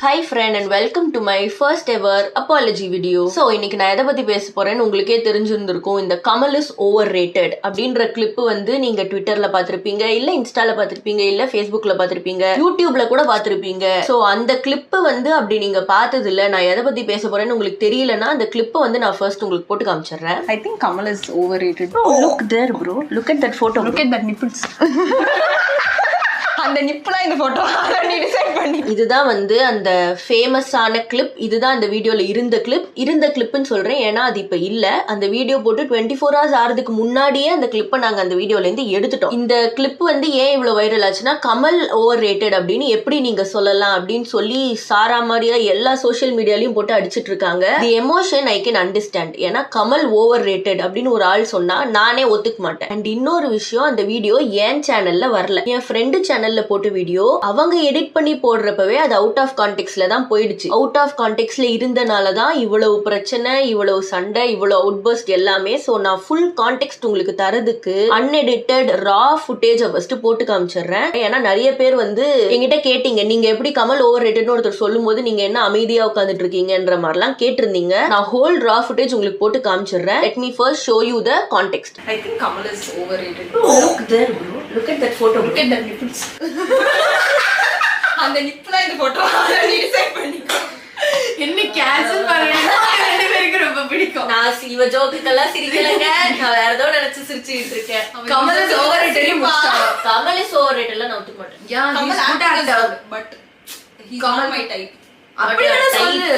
Hi friend and welcome to my first ever apology video. So இன்னைக்கு நான் எதை பத்தி பேச போறேன்னு உங்களுக்கே தெரிஞ்சிருந்திருக்கும். இந்த கமல் இஸ் ஓவர் ரேட்டட் அப்படின்ற கிளிப் வந்து நீங்க ட்விட்டர்ல பார்த்திருப்பீங்க, இல்ல இன்ஸ்டால பார்த்திருப்பீங்க, இல்ல ஃபேஸ்புக்ல பார்த்திருப்பீங்க, யூடியூப்ல கூட பார்த்திருப்பீங்க. ஸோ அந்த கிளிப் வந்து அப்படி நீங்க பார்த்தது இல்ல, நான் எதை பத்தி பேச போறேன்னு உங்களுக்கு தெரியலன்னா அந்த கிளிப்பை வந்து நான் ஃபர்ஸ்ட் உங்களுக்கு போட்டு காமிச்சிடுறேன். I think Kamal is overrated. Bro, look there bro, look at that photo. Look at that nipples. அந்த நிப்பலா இந்த போட்டோ நீ டிசைட் பண்ணி. இதுதான் வந்து அந்த ஃபேமஸான கிளிப். இதுதான் அந்த வீடியோல இருந்த கிளிப்னு சொல்றேன் ஏன்னா அது இப்ப இல்ல. அந்த வீடியோ போட்டு 24 hours ஆறதுக்கு முன்னாடியே அந்த கிளிப்பை நாங்க அந்த வீடியோல இருந்து எடுத்துட்டோம். இந்த கிளிப் வந்து ஏன் இவ்வளவு வைரல் ஆச்சுன்னா, கமல் ஓவர் ரேட்டட் அப்படின்னு எப்படி நீங்க சொல்லலாம் அப்படின்னு சொல்லி சாரா மாதிரியா எல்லா சோஷியல் மீடியாலையும் போட்டு அடிச்சிட்டு இருக்காங்க. தி எமோஷன் ஐ கேன் அண்டர்ஸ்டாண்ட். ஏன்னா கமல் ஓவர் ரேட்டட் அப்படின்னு ஒரு ஆள் சொன்னா நானே ஒத்துக்க மாட்டேன். அண்ட் இன்னொரு விஷயம், அந்த வீடியோ என் சேனல்ல வரல, என் ஃப்ரெண்டு சேனல்ல போட்ட வீடியோ. அவங்க எடிட் பண்ணி போடுறப்பவே அது அவுட் ஆஃப் கான்டெக்ட்ல தான் போயிடுச்சு. அவுட் ஆஃப் கான்டெக்ட்ல இருந்தனாலதான் இவ்வளவு பிரச்சனை, இவ்வளவு சண்டை, இவ்வளவு அவுட்பர்ஸ்ட் எல்லாமே. சோ நான் ஃபுல் கான்டெக்ட் உங்களுக்கு தரதுக்கு அன்எடிட்டட் ரா ஃபுட்டேஜை ஃபர்ஸ்ட் போட்டு காமிச்சிடுறேன். ஏன்னா நிறைய பேர் வந்து என்கிட்ட கேட்டீங்க, நீங்க எப்படி கமல் ஓவர் ரேட்டட்னு ஒருத்தர் சொல்லும் போது நீங்க என்ன அமைதியா உட்காந்துட்டு இருக்கீங்கன்ற மாதிரிலாம் கேட்டிருந்தீங்க. நான் ஹோல் ரா ஃபுட்டேஜ் உங்களுக்கு போட்டு காமிச்சிடுறேன். Let me first show you the contact. I think Kamal is overrated. Look there bro, look at that photo. Look at that nipples. அந்த நிப்பலா இந்த போட்டோ நீ டிசைட் பண்ணி. என்ன கேன்சல் பண்ணேன்னா ரெண்டு பேருக்கு ரொம்ப பிடிக்கும். நான் இவ ஜோக்குக்கெல்லாம் சிரிக்கலங்க, நான் வேற ஏதோ நினைச்சு சிரிச்சிட்டு இருக்கேன். Kamal is overrated. Kamal is over ரேட்டட்ல நான் ஒத்துக்க மாட்டேன். Yeah, he's good actor, but he's not my type. அப்படி என்ன சொல்லு,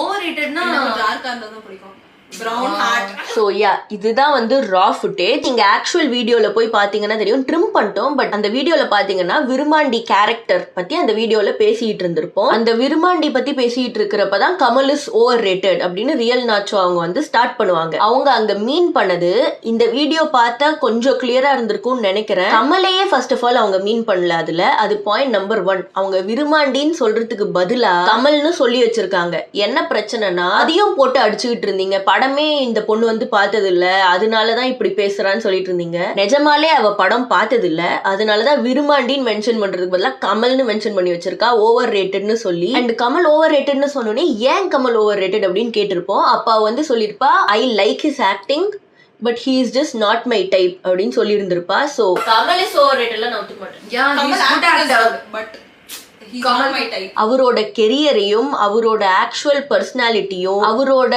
overratedனா டார்க்கா இருந்தா தான் பிடிக்கும். brown hat. So yeah, இதுதான் வந்து raw footage. நீங்க ஆக்சுவல் வீடியோல போய் பாத்தீங்கன்னா தெரியும், ட்ரிம் பண்ணிட்டோம். பட் அந்த வீடியோல பாத்தீங்கன்னா விருமாண்டி கேரக்டர் பத்தி அந்த வீடியோல பேசிட்டு இருந்திருப்போம். அந்த விருமாண்டி பத்தி பேசிட்டு இருக்கிறப்பதான் கமல் இஸ் ஓவர் ரேட்டட் அப்படின்னு ரியல் நாச்சோ அவங்க வந்து ஸ்டார்ட் பண்ணுவாங்க. அவங்க அங்க மீன் பண்ணது இந்த வீடியோ பார்த்தா கொஞ்சம் கிளியரா இருந்திருக்கும்னு நினைக்கிறேன். கமலையே ஃபர்ஸ்ட் ஆஃப் ஆல் அவங்க மீன் பண்ணல அதுல. அது பாயிண்ட் நம்பர் 1. அவங்க விருமாண்டின்னு சொல்றதுக்கு பதிலா கமல்னு சொல்லி வச்சிருக்காங்க. என்ன பிரச்சனைனா, அதையும் போட்டு அடிச்சுக்கிட்டு இருந்தீங்க. படமே இந்த பொண்ணு வந்து பார்த்தது இல்ல, அதனாலதான் இப்படி பேசுறான்னு சொல்லிட்டு இருந்தீங்க. நிஜமாலே அவ படம் பார்த்தது இல்ல, அதனாலதான் விருமாண்டின்னு மென்ஷன் பண்றதுக்கு பதிலா கமல்னு மென்ஷன் பண்ணி வச்சிருக்கா, ஓவர் ரேட்டட்னு சொல்லி. அண்ட் கமல் ஓவர் ரேட்டட்னு சொன்னோடனே ஏன் கமல் ஓவர் ரேட்டட் அப்படின்னு கேட்டிருப்போம். அப்பா வந்து சொல்லிருப்பா, I like his acting but he is just not my type அப்படின்னு சொல்லி இருந்திருப்பா. சோ கமல் இஸ் ஓவர் ரேட்டட்ல நான் ஒத்துக்க மாட்டேன். Yeah, he's good actor, but he's not my type. அவரோட கெரியரையும் அவரோட ஆக்சுவல் பர்சனாலிட்டியும் அவரோட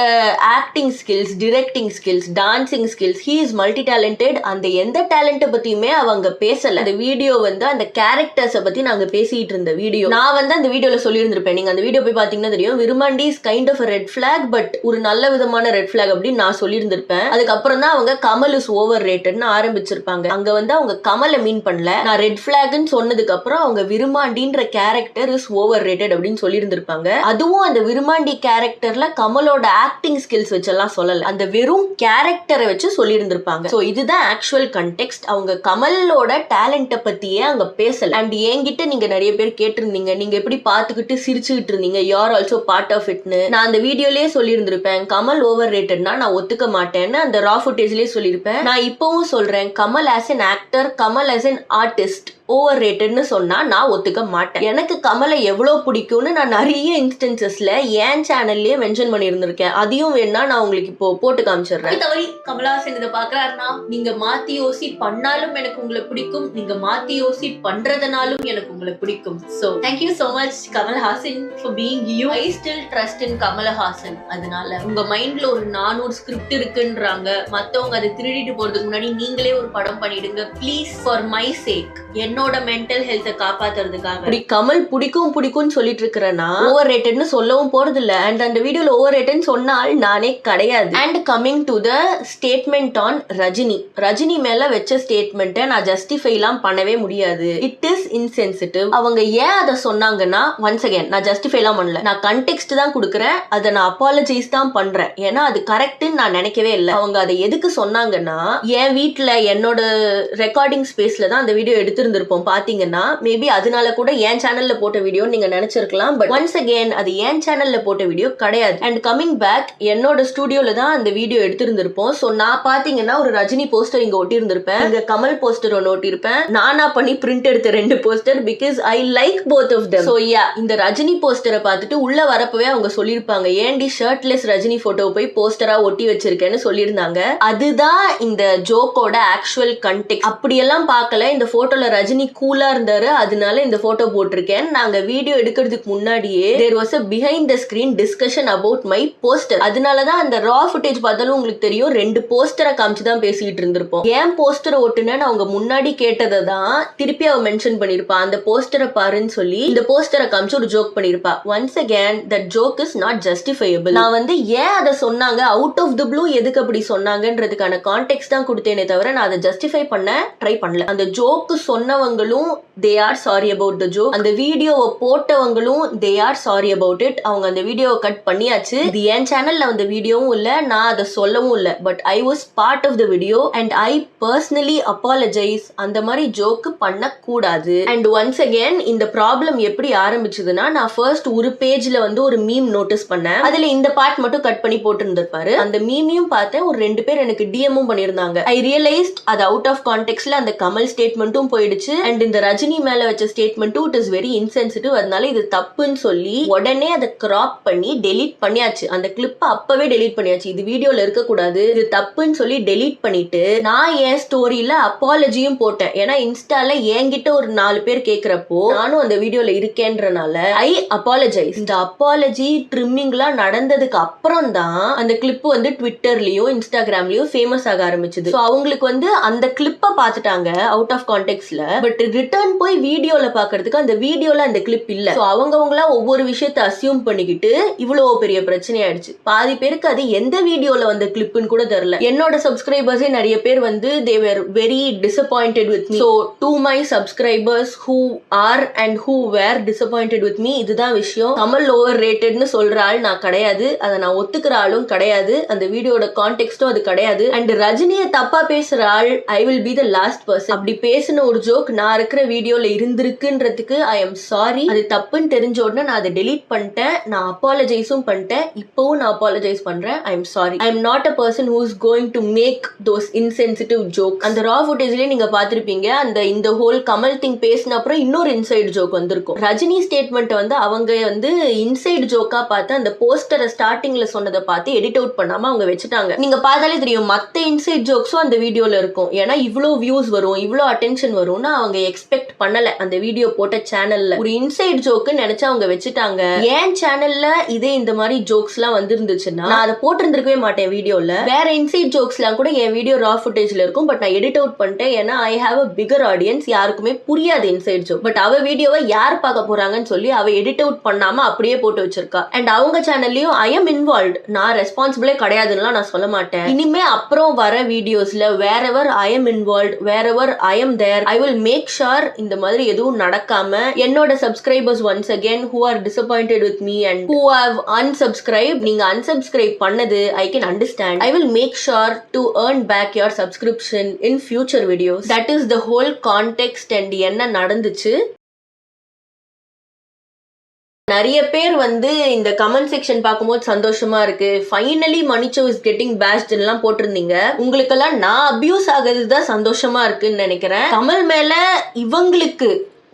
acting skills, directing skills, dancing skills, he is multi talented. அந்த எந்த டேலண்ட்டை பத்தியுமே அவங்க பேசல. அந்த வீடியோ வந்து அந்த கேரக்டர்ஸை பத்தி நாங்க பேசிட்டு இருந்த வீடியோ. நான் வந்து அந்த வீடியோல சொல்லியிருந்திருப்பேன், நீங்க அந்த வீடியோ போய் பாத்தீங்கன்னா தெரியும், Virumandi is kind of red black but ஒரு நல்ல விதமான ரெட் பிளாக் அப்படின்னு நான் சொல்லியிருந்திருப்பேன். அதுக்கப்புறம் தான் அவங்க கமல் இஸ் ஓவர் ரேட்டட்னு ஆரம்பிச்சிருப்பாங்க. அங்க வந்து அவங்க கமலை மீன் பண்ணல, நான் ரெட் பிளாக்னு சொன்னதுக்கு அப்புறம் அவங்க விருமாண்டின்ற கேரக்டர் இஸ் ஓவர் ரேட்டட் அப்படின்னு சொல்லி இருந்திருப்பாங்க. அதுவும் அந்த விருமாண்டி கேரக்டர்ல கமலோட ஆக்டிங் ஸ்கில்ஸ் வச்செல்லாம் சொல்லல, அந்த வெறும் கேரக்டரை வச்சு சொல்லி இருந்திருப்பாங்க. சோ இதுதான் ஆக்சுவல் கண்டெக்ஸ்ட். அவங்க கமலோட டேலண்ட்டை பத்தியே அங்க பேசல. அண்ட் என்கிட்ட நீங்க நிறைய பேர் கேட்டிருந்தீங்க, நீங்க எப்படி பாத்துக்கிட்டு சிரிச்சுக்கிட்டு இருந்தீங்க, you are also part of இட்னு. நான் அந்த வீடியோலயே சொல்லி இருந்திருப்பேன், கமல் ஓவர் ரேட்டட்னா நான் ஒத்துக்க மாட்டேன்னு அந்த ரா ஃபுட்டேஜ்லயே சொல்லியிருப்பேன். நான் இப்பவும் சொல்றேன், Kamal as an actor, Kamal as an artist over ரேட்டட்னு சொன்னா நான் ஒத்துக்க மாட்டேன். எனக்கு கமலை எவ்வளவு பிடிக்கும்னு நான் நிறைய இன்ஸ்டன்சஸ்ல என் சேனல்லயே மென்ஷன் பண்ணி இருந்திருக்கேன். அதையும் வேணா நான் உங்களுக்கு இப்போ போட்டு காமிச்சிடுறேன். தவறி கமலஹாசன் இதை பாக்குறாருன்னா, நீங்க மாத்தி யோசி பண்ணாலும் எனக்கு உங்களை பிடிக்கும், நீங்க மாத்தி யோசி பண்றதுனாலும் எனக்கு உங்களை பிடிக்கும். So thank you so much Kamal Haasan for being you. I still trust in Kamal Haasan. அதனால உங்க மைண்ட்ல ஒரு 400 ஸ்கிரிப்ட் இருக்குன்றாங்க, மத்தவங்க அதை திருடிட்டு போறதுக்கு முன்னாடி நீங்களே ஒரு படம் பண்ணிடுங்க ப்ளீஸ், ஃபார் மை சேக். என்னோட மென்டல் ஹெல்த்தை காப்பாத்துறதுக்காக. அப்படி கமல் பிடிக்கும்னு சொல்லிட்டு இருக்கிறேன்னா ஓவர் ரேட்டட்னு சொல்லவும் போறது இல்ல. அண்ட் அந்த வீடியோல ஓவர் ரேட்டட்னு சொன்னால் நானே கிடையாது. And coming to the statement on Rajini மேல வச்ச ஸ்டேட்மெண்ட்டை நான் ஜஸ்டிஃபை எல்லாம் பண்ணவே முடியாது. It is insensitive. அவங்க ஏன் அதை சொன்னாங்கன்னா, ஒன்ஸ் அகைன் நான் ஜஸ்டிஃபை எல்லாம் பண்ணல, நான் கண்டெக்ஸ்ட் தான் கொடுக்குறேன், அதை நான் அப்பாலஜைஸ் தான் பண்றேன். ஏன்னா அது கரெக்ட்னு நான் நினைக்கவே இல்லை. அவங்க அதை எதுக்கு சொன்னாங்கன்னா, என் வீட்டுல என்னோட ரெக்கார்டிங் ஸ்பேஸ்ல தான் அந்த வீடியோ எடுத்திருந்திருப்போம் பாத்தீங்கன்னா, மேபி அதனால கூட என் சேனல்ல சேனல்ல போட்ட வீடியோ நீங்க நினைச்சிருக்கலாம். பட் ஒன்ஸ் அகேன் அது என் சேனல்ல போட்ட வீடியோ கிடையாது. அண்ட் கமிங் பேக், என்னோட ஸ்டுடியோல தான் அந்த வீடியோ எடுத்திருந்திருப்போம். சோ நான் பாத்தீங்கன்னா ஒரு ரஜினி போஸ்டர் இங்க ஒட்டி இருந்திருப்பேன், இங்க கமல் போஸ்டர் ஒன்னு ஒட்டி இருப்பேன். நானா பண்ணி பிரிண்ட் எடுத்த 2 poster, because I like both of them. So yeah, இந்த ரஜினி போஸ்டரை பார்த்துட்டு உள்ள வரப்பவே அவங்க சொல்லியிருப்பாங்க, ஏன்டி ஷர்ட்லெஸ் ரஜினி போட்டோ போய் போஸ்டரா ஒட்டி வச்சிருக்கேன்னு சொல்லியிருந்தாங்க. அதுதான் இந்த ஜோக்கோட ஆக்சுவல் கண்டெக்ஸ்ட். அப்படியெல்லாம் பார்க்கல, இந்த போட்டோல ரஜினி கூலா இருந்தாரு, அதனால இந்த போட்டோ போட்டிருக்கேன். நாங்க வீடியோ எடுக்கிறதுக்கு முன்னாடியே there was a behind the screen discussion about my poster. அதனாலதான் அந்த ரா ஃபுட்டேஜ் பார்த்தாலும் உங்களுக்கு தெரியும், 2 போஸ்டரை காமிச்சு தான் பேசிட்டு இருந்திருப்போம். ஏன் போஸ்டர் ஓட்டுனேன்னு அவங்க முன்னாடி கேட்டதை தான் திருப்பி அவ மென்ஷன் பண்ணிருப்பா, அந்த போஸ்டரை பாருன்னு சொல்லி இந்த போஸ்டரை காமிச்சு ஒரு ஜோக் பண்ணிருப்பா. Once again that joke is not justifiable. நான் வந்து ஏன் அதை சொன்னாங்க, அவுட் ஆஃப் தி ப்ளூ எதுக்கு அப்படி சொன்னாங்கன்றதுக்கான கான்டெக்ஸ்ட் தான் கொடுத்தேனே தவிர நான் அதை ஜஸ்டிஃபை பண்ண ட்ரை பண்ணல. அந்த joke சொன்னவங்களும் they are sorry about the joke, அந்த வீடியோவை போட்டவங்களும் they are sorry about it. அவங்க அந்த வீடியோவை கட் பண்ணியாச்சு. இது என் சேனல்ல அந்த வீடியோவும் இல்ல, நான் அதை சொல்லவும் இல்ல, but I was part of the video and I personally apologise. அந்த மாதிரி ஜோக்கு பண்ணக்கூடாது. அண்ட் ஒன்ஸ் அகேன் இந்த ப்ராப்ளம் எப்படி ஆரம்பிச்சதுன்னா, நான் ஃபர்ஸ்ட் ஒரு பேஜ்ல வந்து ஒரு மீம் நோட்டீஸ் பண்ணேன், அதுல இந்த பார்ட் மட்டும் கட் பண்ணி போட்டு இருந்திருப்பாரு. அந்த மீமையும் பார்த்தேன், ஒரு 2 பேர் எனக்கு டிஎம்மும் பண்ணியிருந்தாங்க. ஐ ரியலைஸ்ட் அது அவுட் ஆஃப் கான்டெக்ட்ல அந்த கமல் ஸ்டேட்மெண்ட்டும் போயிடுச்சு, அண்ட் இந்த ரஜினி மேல வச்ச ஸ்டேட்மெண்ட்டும் இட் இஸ் வெரி இன்சென்சிட்டிவ், அதனால இது தப்புன்னு சொல்லி உடனே அதை கிராப் பண்ணி டெலீட் பண்ணியாச்சு. அந்த கிளிப்பை அப்பவே டெலீட் பண்ணியாச்சு, இது வீடியோல இருக்க கூடாது, இது தப்புன்னு சொல்லி டெலீட் பண்ணிட்டு நான் என் ஸ்டோரியில அப்பாலஜியும் போட்டேன். ஏன்னா இன்ஸ்டால என்கிட்ட ஒரு 4 பேர் கேக்குறப்போ நானும் அந்த வீடியோல இருக்கேன்றனால ஐ அப்பாலஜைஸ். இந்த அப்பாலஜி ட்ரிம்மிங்லாம் நடந்ததுக்கு அப்புறம் தான் அந்த கிளிப் வந்து ட்விட்டர்லயும் இன்ஸ்டாகிராம்லயும் ஃபேமஸ் ஆக ஆரம்பிச்சது. அவங்களுக்கு வந்து அந்த கிளிப்பை பார்த்துட்டாங்க அவுட் ஆஃப் கான்டெக்ட்ல, பட் ரிட்டர்ன் போய் வீடியோல பாக்குறதுக்கு அந்த வீடியோல அந்த கிளிப் இல்ல. அவங்கவங்களா ஒவ்வொரு விஷயத்த அசியூம் பண்ணிக்கிட்டு இவ்வளவு பெரிய பிரச்சனை ஆயிடுச்சு. பாதி பேருக்கு அது எந்த வீடியோல வந்த கிளிப்னு கூட தெரியல. என்னோட சப்ஸ்கிரைபர்ஸே நிறைய பேர் வந்து they were very disappointed with me. So to my subscribers who are and who were disappointed with me, இதுதான் விஷயம். கமல் ஓவர் ரேட்டட்னு சொல்ற ஆள் நான் கிடையாது, அதை நான் ஒத்துக்கிற ஆளும் கிடையாது, அந்த வீடியோட கான்டெக்ஸ்டும் அது கிடையாது. அண்ட் ரஜினியை தப்பா பேசுற ஆள் I will be the last person. அப்படி பேசின ஒரு ஜோக் நான் இருக்கிற வீடியோல இருந்திருக்குன்றதுக்கு ஐ எம் சாரி. அது தப்புன்னு தெரிஞ்ச உடனே நான் அதை டெலீட் பண்ணிட்டேன், நான் அப்பாலஜைஸும் பண்ணிட்டேன், இப்பவும் நான் அப்பாலஜைஸ் பண்றேன். I am sorry. I am not a person who is going to make those insensitive joke. அந்த ரா ஃபுட்டேஜ்லயே நீங்க பாத்திருப்பீங்க, இந்த ஹோல் கமல் திங் பேசின அப்புறம் இன்னொரு இன்சைட் ஜோக் வந்திருக்கும். ரஜினி ஸ்டேட்மெண்ட் வந்து அவங்க வந்து இன்சைட் ஜோக்கா பார்த்து அந்த போஸ்டரை ஸ்டார்டிங்ல சொன்னதை பார்த்து எடிட் அவுட் பண்ணாம அவங்க வச்சுட்டாங்க. நீங்க பார்த்தாலே தெரியும் மத்த இன்சைட் ஜோக்ஸும் அந்த வீடியோல இருக்கும். ஏன்னா இவ்வளவு வியூஸ் வரும், இவ்வளவு அட்டென்ஷன் வரும்னு அவங்க எக்ஸ்பெக்ட் பண்ணல. அந்த வீடியோ போட்ட சேனல்ல ஒரு இன்சைட் ஜோக்கு நினைச்சு அவங்க வச்சுட்டாங்க. ஏன் சேனல்ல இதே இந்த மாதிரி ஜோக்ஸ் எல்லாம் வந்திருந்துச்சுன்னா நான் அதை போட்டிருந்திருக்கவே மாட்டேன் வீடியோல. வேற இன்சைட் ஜோக்ஸ் எல்லாம் கூட என் வீடியோ ரா ஃபுட்டேஜ்ல இருக்கும், பட் நான் எடிட் அவுட் பண்ணிட்டேன். ஏன்னா I have a bigger audience, யாருக்குமே புரியாது இன்சைட் ஜோக். பட் அவ வீடியோவை யார் பார்க்க போறாங்கன்னு சொல்லி அவ எடிட் அவுட் பண்ணாம அப்படியே போட்டு வச்சிருக்கா. அண்ட் அவங்க சேனல்லையும் ஐ எம் இன்வால்வ்ட், நான் ரெஸ்பான்சிபிளே கிடையாதுன்னு நான் சொல்ல மாட்டேன். இனிமே அப்புறம் வர வீடியோஸ்ல wherever I am involved, wherever I am there, I will make sure இந்த மாதிரி எதுவும் நடக்காம என்னோட subscribers once again who are disappointed with me and who have unsubscribed, நீங்க unsubscribe பண்ணது I can understand. I will make sure to earn back your subscription in future videos. That is the whole context and என்ன நடந்துச்சு. நிறைய பேர் வந்து இந்த comment section பார்க்கும்போது சந்தோஷமா இருக்கு, ஃபைனலி மணிச்சோ இஸ் கெட்டிங் பேஷ்ட் எல்லாம் போட்டிருந்தீங்க. உங்களுக்கெல்லாம் நான் அபியூஸ் ஆகுறது தான் சந்தோஷமா இருக்குன்னு நினைக்கிறேன். கமல் மேல இவங்களுக்கு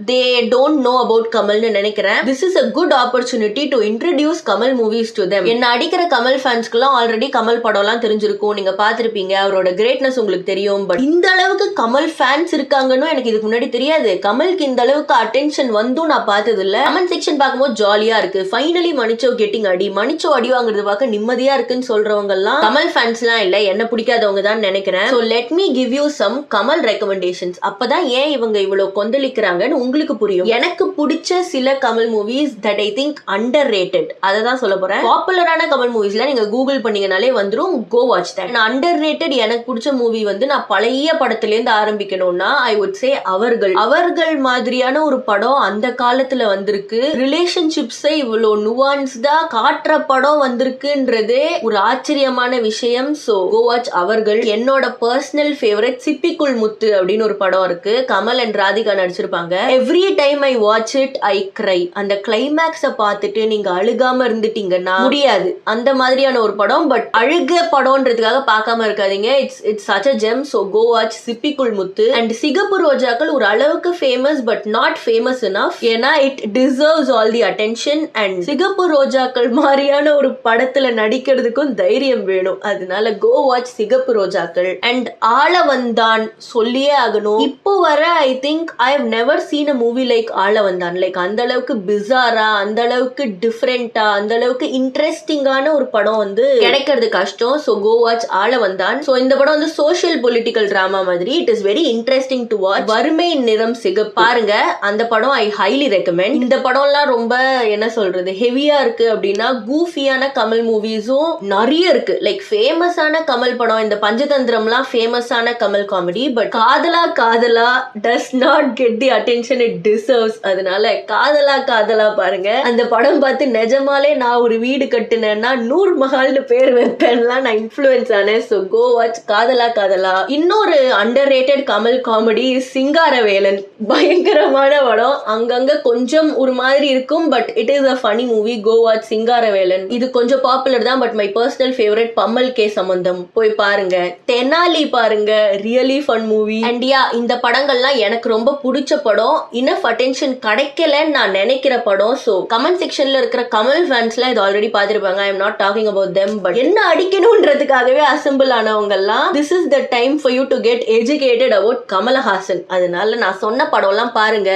they don't know about கமல்னு நினைக்கிறேன். This is a good opportunity to introduce Kamal movies to them. என்ன அடிக்கிற கமல் ஃபேன்ஸ்க்குலாம் ஆல்ரெடி கமல் படம்லாம் தெரிஞ்சிருக்கும், நீங்க பார்த்திருப்பீங்க, அவரோட கிரேட்னஸ் உங்களுக்கு தெரியும். பட் இந்த அளவுக்கு கமல் ஃபேன்ஸ் இருக்காங்கன்னு எனக்கு இதுக்கு முன்னாடி தெரியாது. கமலுக்கு இந்த அளவுக்கு அட்டென்ஷன் வந்தும் நான் பார்த்தது இல்ல. கமெண்ட் செக்ஷன் பார்க்கும்போது ஜாலியா இருக்கு. ஃபைனலி மணிச்சோ கெட்டிங் அடி, மணிச்சோ அடி வாங்குறது பார்க்க நிம்மதியா இருக்குன்னு சொல்றவங்க எல்லாம் கமல் ஃபேன்ஸ்லாம் இல்ல, என்ன பிடிக்காதவங்க தான் நினைக்கிறேன். So let me give you some Kamal recommendations. அப்பதான் ஏன் இவங்க இவ்வளவு கொந்தளிக்கிறாங்கன்னு உங்களுக்கு புரியும். எனக்கு பிடிச்ச சில Kamal movies that I think under rated, அதை தான் சொல்ல போறேன். பாப்புலரான கமல் மூவிஸ்ல நீங்க கூகுள் பண்ணீங்கனாலே வந்துரும், go watch that. Underrated எனக்கு பிடிச்ச மூவி வந்து நான் பழைய படத்துல இருந்து ஆரம்பிக்கணும்னா ஐ வுட் சே அவர்கள் மாதிரியான ஒரு படம் அந்த காலத்துல வந்திருக்கு. ரிலேஷன்ஷிப்ஸை இவ்வளவு நுவான்ஸ்டா காட்டுற படம் வந்திருக்குன்றதே ஒரு ஆச்சரியமான விஷயம். சோ கோ வாட்ச் அவர்கள். என்னோட பர்சனல் ஃபேவரட் சிப்பிக்குள் முத்து அப்படின்னு ஒரு படம் இருக்கு, கமல் அண்ட் ராதிகா நடிச்சிருப்பாங்க. Every time I watch it I cry. அந்த கிளைமேக்ஸை பார்த்துட்டு நீங்க அழுகாம இருந்துட்டீங்கன்னா முடியாது. அந்த மாதிரியான ஒரு படம். பட் அழுக படம்ன்றதுக்காக பார்க்காம இருக்காதீங்க. It's such a gem. So go watch Sippikkul Muthu. And Sigappu Rojakkal ஒரு அளவுக்கு famous but not famous enough. ஏன்னா it deserves all the attention. And Sigappu Rojakkal மாதிரியான ஒரு படத்துல நடிக்கிறதுக்கும் தைரியம் வேணும். அதனால கோ வாட்ச் சிகப்பு ரோஜாக்கள். அண்ட் ஆளவந்தான் சொல்லியே ஆகணும். இப்போ வர I think I have never seen a movie like Aalavandhan. Like அந்த அளவுக்கு பிசாரா, அந்த அளவுக்கு டிஃப்ரெண்டா, அந்த அளவுக்கு இன்ட்ரெஸ்டிங்கான ஒரு படம் வந்து கிடைக்கிறது கஷ்டம். So go watch Aalavandhan. So இந்த படம் வந்து சோஷியல் பொலிட்டிக்கல் டிராமா மாதிரி. It is very interesting to watch. Varumai Niram சிகப்பு பாருங்க, அந்த படம் ஐ ஹைலி ரெக்கமெண்ட். இந்த படம்லாம் ரொம்ப என்ன சொல்றது ஹெவியா இருக்கு அப்படின்னா கூஃபியான கமல் மூவிஸும் நிறைய இருக்கு. லைக் ஃபேமஸான கமல் படம் இந்த பஞ்சதந்திரம்லாம் ஃபேமஸான கமல் காமெடி. பட் காதலா காதலா does not get the attention it deserves. அதனால காதலா பாருங்க. அந்த படம் பார்த்து நிஜமாலே நான் ஒரு வீடு கட்டுனேன்னா நூர் மஹால்னு பேர் வைப்பேன்லாம் நான் இன்ஃப்ளூயன்ஸ் ஆனேன். So go watch Kadhala. இன்னொரு underrated Kamal comedy Singaravelan. பயங்கரமான படம். அங்கங்க கொஞ்சம் ஒரு மாதிரி இருக்கும் but it is a funny movie. Go watch Singaravelan. இது கொஞ்சம் பாப்புலர் தான் but my personal favourite Pammal K Sambandam. போய் பாருங்க. தெனாலி பாருங்க, really fun movie. And yeah, இந்த படங்கள்லாம் எனக்கு ரொம்ப பிடிச்ச படம். இனஃப் அட்டென்ஷன் கிடைக்கலன்னு நான் நினைக்கிற படம். ஸோ கமெண்ட் செக்ஷன்ல இருக்கிற கமல் ஃபேன்ஸ்லாம் இது ஆல்ரெடி பார்த்துருப்பாங்க. I am not talking about them. But என்ன அடிக்கணும்ன்றதுக்காகவே அசம்பிள் ஆனவங்க எல்லாம் this is the time for you to get educated about Kamal Haasan. அதனால நான் சொன்ன படம் எல்லாம் பாருங்க.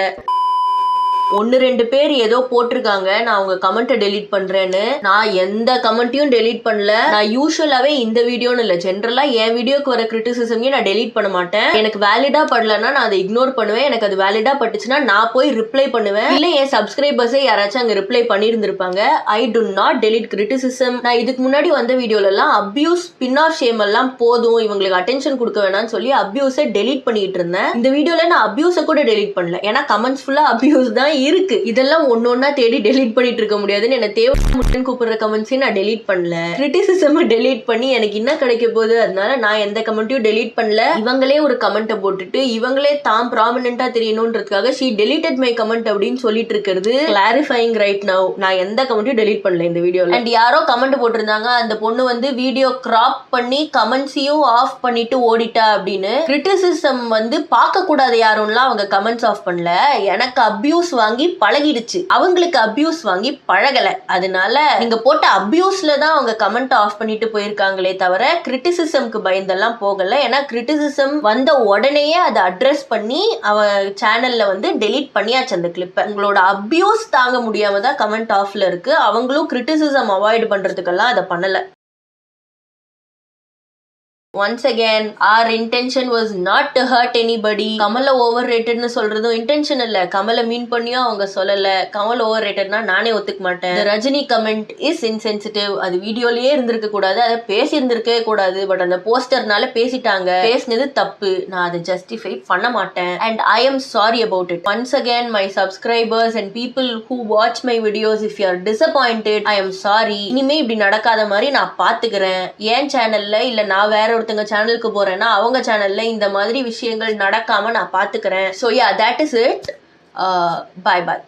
1-2 பேர் ஏதோ போட்டிருக்காங்க நான் அவங்க கமெண்ட்டை டெலீட் பண்றேன்னு. நான் எந்த கமெண்ட்டையும் டெலீட் பண்ணல. நான் யூஸ்வலாவே இந்த வீடியோன்னு இல்ல, ஜென்ரலா என் வீடியோக்கு வர கிரிட்டிசிசமையும் நான் டெலீட் பண்ண மாட்டேன். எனக்கு வேலிடா படலன்னா நான் அதை இக்னோர் பண்ணுவேன். எனக்கு அது வேலிடா பட்டுச்சுன்னா நான் போய் ரிப்ளை பண்ணுவேன். இல்ல என் சப்ஸ்கிரைபர்ஸே யாராச்சும் அங்க ரிப்ளை பண்ணியிருந்திருப்பாங்க. I do not delete criticism. நான் இதுக்கு முன்னாடி வந்த வீடியோல எல்லாம் அபியூஸ், பின் ஆஃப் ஷேம் எல்லாம் போதும், இவங்களுக்கு அட்டென்ஷன் கொடுக்க வேணாம்னு சொல்லி அபியூஸை டெலீட் பண்ணிட்டு இருந்தேன். இந்த வீடியோல நான் அபியூஸை கூட டெலீட் பண்ணல. ஏன்னா கமெண்ட்ஸ் ஃபுல்லா அபியூஸ் தான் இருக்கு. இதெல்லாம் ஒன்னொன்னா தேடி டெலீட் பண்ணிட்டு இருக்க முடியாதுன்னு என்ன தேவைன்னு கூப்பிடுற கமெண்ட்ஸையும் நான் டெலீட் பண்ணல. கிரிட்டிசிசம் டெலீட் பண்ணி எனக்கு என்ன கிடைக்க போகுது? அதனால நான் எந்த கமெண்ட்டையும் டெலீட் பண்ணல. இவங்களே ஒரு கமெண்ட்டை போட்டுட்டு இவங்களே தாம் ப்ராமினென்ட்டா தெரியணும்ன்றதுக்காக ஷீ டெலீட்டட் மை கமெண்ட் அப்படின்னு சொல்லிட்டு இருக்கிறது கிளாரிஃபைங் ரைட் நவ். நான் எந்த கமெண்ட்டையும் டெலீட் பண்ணல இந்த வீடியோல. அண்ட் யாரோ கமெண்ட் போட்டிருந்தாங்க அந்த பொண்ணு வந்து வீடியோ கிராப் பண்ணி கமெண்ட்ஸையும் ஆஃப் பண்ணிட்டு ஓடிட்டா அப்படின்னு. கிரிட்டிசிசம் வந்து பார்க்க கூடாது யாரும்லாம் அவங்க கமெண்ட்ஸ் ஆஃப் பண்ணல. எனக்கு அபியூஸ் வாங்கி பழகிடுச்சு, அவங்களுக்கு அபியூஸ் வாங்கி பழகல. அதனால நீங்க போட்ட அபியூஸ்ல தான் அவங்க கமெண்ட் ஆஃப் பண்ணிட்டு போயிருக்காங்களே தவிர கிரிட்டிசிசம்க்கு பயந்தெல்லாம் போகல. ஏன்னா கிரிட்டிசிசம் வந்த உடனேயே அதை அட்ரஸ் பண்ணி அவ சேனல்ல வந்து டெலீட் பண்ணியாச்சு அந்த கிளிப்பை. உங்களோட அபியூஸ் தாங்க முடியாம தான் கமெண்ட் ஆஃப்ல இருக்கு. அவங்களும் கிரிட்டிசிசம் அவாய்ட் பண்றதுக்கெல்லாம் அதை பண்ணல. Once again, our intention was not to hurt anybody. Kamalai over ரேட்டட்னு சொல்றதும் இன்டென்ஷன் இல்ல. கமலை மீன் பண்ணியும் அவங்க சொல்லல. கமல் ஓவர் ரேட்டட்னா நானே ஒத்துக்க மாட்டேன். Rajini comment is insensitive. அது வீடியோலயே இருந்திருக்க கூடாது, அதை பேசி இருந்திருக்கவே கூடாது. பட் அந்த போஸ்டர்னால பேசிட்டாங்க. பேசினது தப்பு. நான் அதை ஜஸ்டிஃபை பண்ண மாட்டேன். And I am sorry about it. Once again, my subscribers and people who watch my videos, if you are disappointed, I am sorry. இனிமே இப்படி நடக்காத மாதிரி நான் பாத்துக்கிறேன். என் சேனல்ல இல்ல நான் வேற ஒருத்தங்க சேனலுக்கு போறேன்னா அவங்க சேனல்ல இந்த மாதிரி விஷயங்கள் நடக்காம நான் பாத்துக்கிறேன். So yeah, that is it. Bye bye.